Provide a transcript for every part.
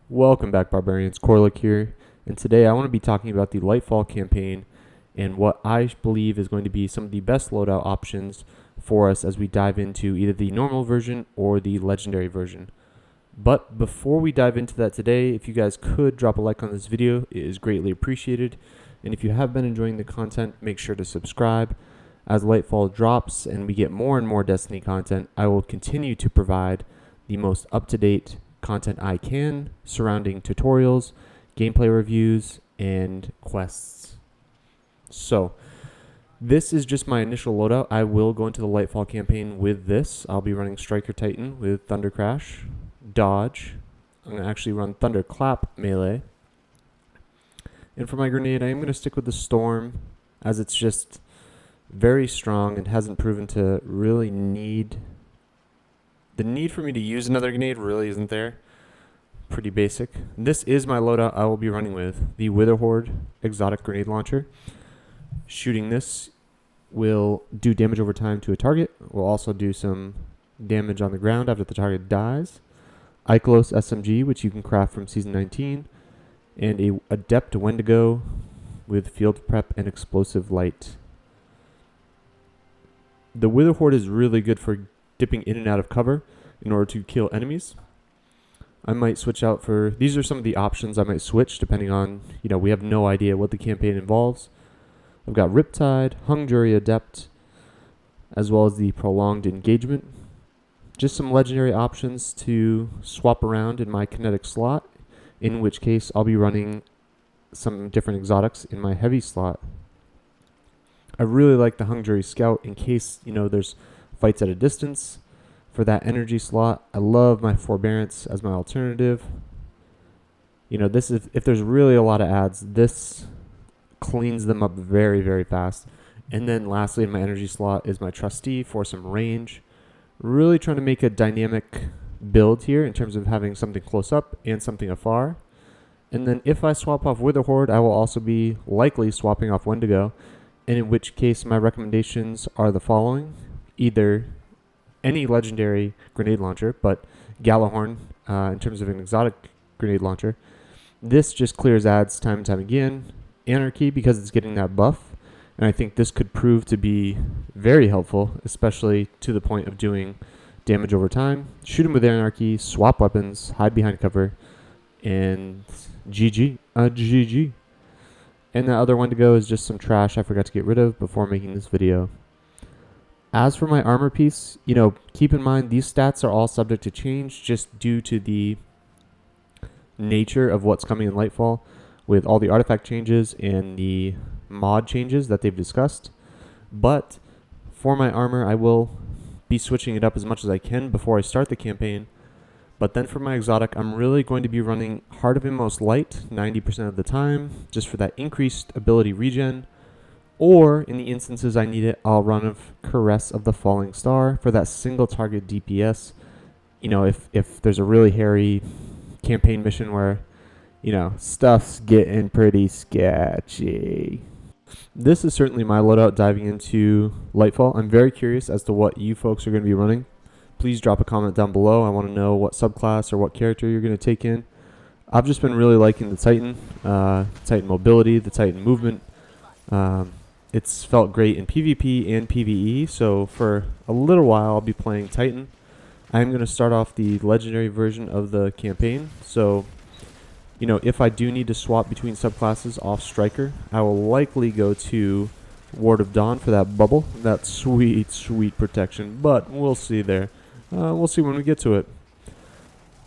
Welcome back, Barbarians. Corlick here, and today I want to be talking about the Lightfall campaign and what I believe is going to be some of the best loadout options for us as we dive into either the normal version or the legendary version. But before we dive into that today, if you guys could drop a like on this video, it is greatly appreciated. And if you have been enjoying the content, make sure to subscribe. As Lightfall drops and we get more and more Destiny content, I will continue to provide the most up-to-date content I can surrounding tutorials, gameplay reviews, and quests. So this is just my initial loadout. I will go into the Lightfall campaign with this. I'll be running Striker Titan with Thunder Crash, Dodge. I'm going to actually run Thunderclap melee. And for my grenade, I am going to stick with the Storm, as it's just very strong and hasn't proven to really need... The need for me to use another grenade really isn't there. Pretty basic. This is my loadout I will be running with. The Witherhoard exotic grenade launcher. Shooting this will do damage over time to a target. Will also do some damage on the ground after the target dies. Ikelos SMG, which you can craft from Season 19. And a Adept Wendigo with field prep and explosive light. The Witherhoard is really good for dipping in and out of cover in order to kill enemies. I might switch out for... These are some of the options I might switch depending on, we have no idea what the campaign involves. I've got Riptide, Hung Jury Adept, as well as the Prolonged Engagement. Just some legendary options to swap around in my kinetic slot, in which case I'll be running some different exotics in my heavy slot. I really like the Hung Jury Scout in case, there's fights at a distance. For that energy slot, I love my Forbearance as my alternative. This is, if there's really a lot of ads, this cleans them up very, very fast. And then lastly, in my energy slot is my Trustee for some range. Really trying to make a dynamic build here in terms of having something close up and something afar. And then if I swap off Witherhoard, I will also be likely swapping off Wendigo. And in which case my recommendations are the following. Either any legendary grenade launcher, but Gallahorn, in terms of an exotic grenade launcher. This just clears ads time and time again. Anarchy, because it's getting that buff. And I think this could prove to be very helpful, especially to the point of doing damage over time. Shoot him with Anarchy, swap weapons, hide behind cover, and GG. GG. And the other one to go is just some trash I forgot to get rid of before making this video. As for my armor piece, keep in mind these stats are all subject to change just due to the nature of what's coming in Lightfall with all the artifact changes and the mod changes that they've discussed. But for my armor, I will be switching it up as much as I can before I start the campaign. But then for my exotic, I'm really going to be running Heart of Inmost Light 90% of the time, just for that increased ability regen. Or, in the instances I need it, I'll run of Caress of the Falling Star for that single target DPS. If there's a really hairy campaign mission where, stuff's getting pretty sketchy. This is certainly my loadout diving into Lightfall. I'm very curious as to what you folks are going to be running. Please drop a comment down below. I want to know what subclass or what character you're going to take in. I've just been really liking the Titan, Titan mobility, the Titan movement. It's felt great in PvP and PvE, so for a little while I'll be playing Titan. I'm going to start off the legendary version of the campaign, so if I do need to swap between subclasses off Striker, I will likely go to Ward of Dawn for that bubble, that sweet, sweet protection, but we'll see there. We'll see when we get to it.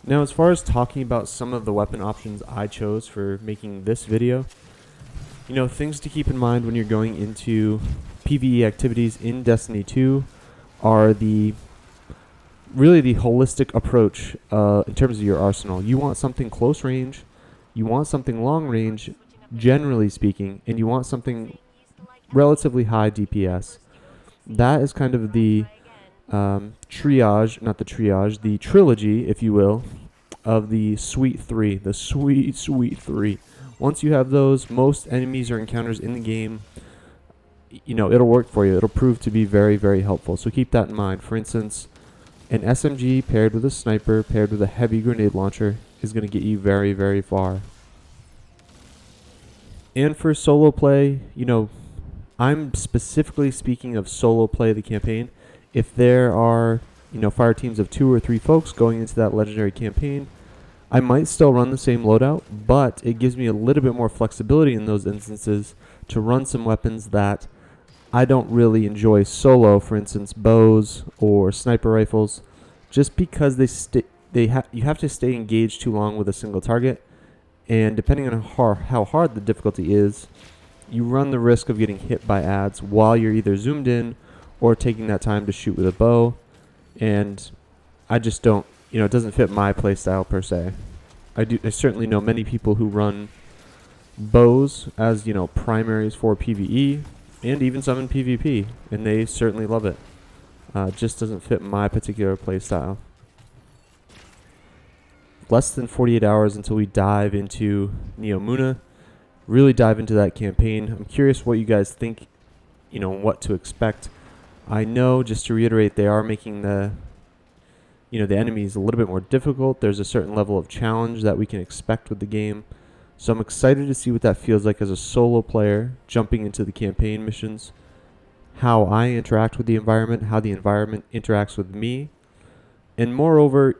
Now, as far as talking about some of the weapon options I chose for making this video, things to keep in mind when you're going into PvE activities in Destiny 2 are really the holistic approach in terms of your arsenal. You want something close range, you want something long range, generally speaking, and you want something relatively high DPS. That is kind of the the trilogy, if you will, of the sweet three, the sweet, sweet three. Once you have those, most enemies or encounters in the game, it'll work for you. It'll prove to be very, very helpful. So keep that in mind. For instance, an SMG paired with a sniper, paired with a heavy grenade launcher, is going to get you very, very far. And for solo play, I'm specifically speaking of solo play of the campaign. If there are, fire teams of 2 or 3 folks going into that legendary campaign, I might still run the same loadout, but it gives me a little bit more flexibility in those instances to run some weapons that I don't really enjoy solo, for instance, bows or sniper rifles, just because you have to stay engaged too long with a single target, and depending on how hard the difficulty is, you run the risk of getting hit by ads while you're either zoomed in or taking that time to shoot with a bow, and I just don't, it doesn't fit my playstyle per se. I certainly know many people who run bows as, primaries for PvE, and even some in PvP, and they certainly love it. Just doesn't fit my particular playstyle. Less than 48 hours until we dive into Neomuna, really dive into that campaign. I'm curious what you guys think, what to expect. I know, just to reiterate, they are making the enemies a little bit more difficult. There's a certain level of challenge that we can expect with the game. So I'm excited to see what that feels like as a solo player, jumping into the campaign missions, how I interact with the environment, how the environment interacts with me, and moreover,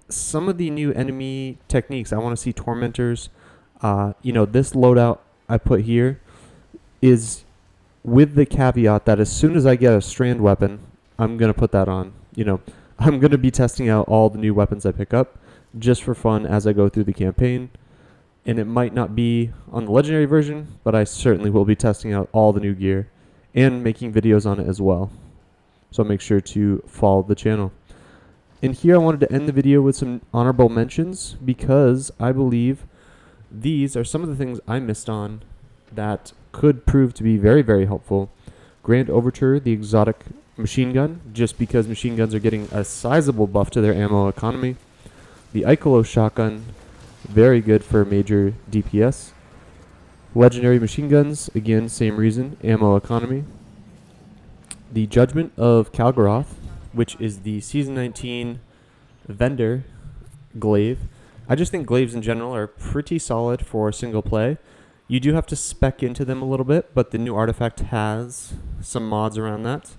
some of the new enemy techniques. I want to see tormentors. This loadout I put here is with the caveat that as soon as I get a strand weapon, I'm going to put that on. I'm going to be testing out all the new weapons I pick up just for fun as I go through the campaign. And it might not be on the legendary version, but I certainly will be testing out all the new gear and making videos on it as well. So make sure to follow the channel. And here I wanted to end the video with some honorable mentions, because I believe these are some of the things I missed on that could prove to be very, very helpful. Grand Overture, the exotic machine gun, just because machine guns are getting a sizable buff to their ammo economy. The Icolo shotgun, very good for major DPS. Legendary machine guns, again, same reason, ammo economy. The Judgment of Kalgaroth, which is the Season 19 vendor glaive. I just think glaives in general are pretty solid for single play. You do have to spec into them a little bit, but the new artifact has some mods around that.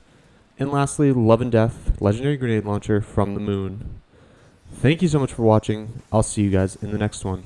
And lastly, Love and Death, legendary grenade launcher from the moon. Thank you so much for watching. I'll see you guys in the next one.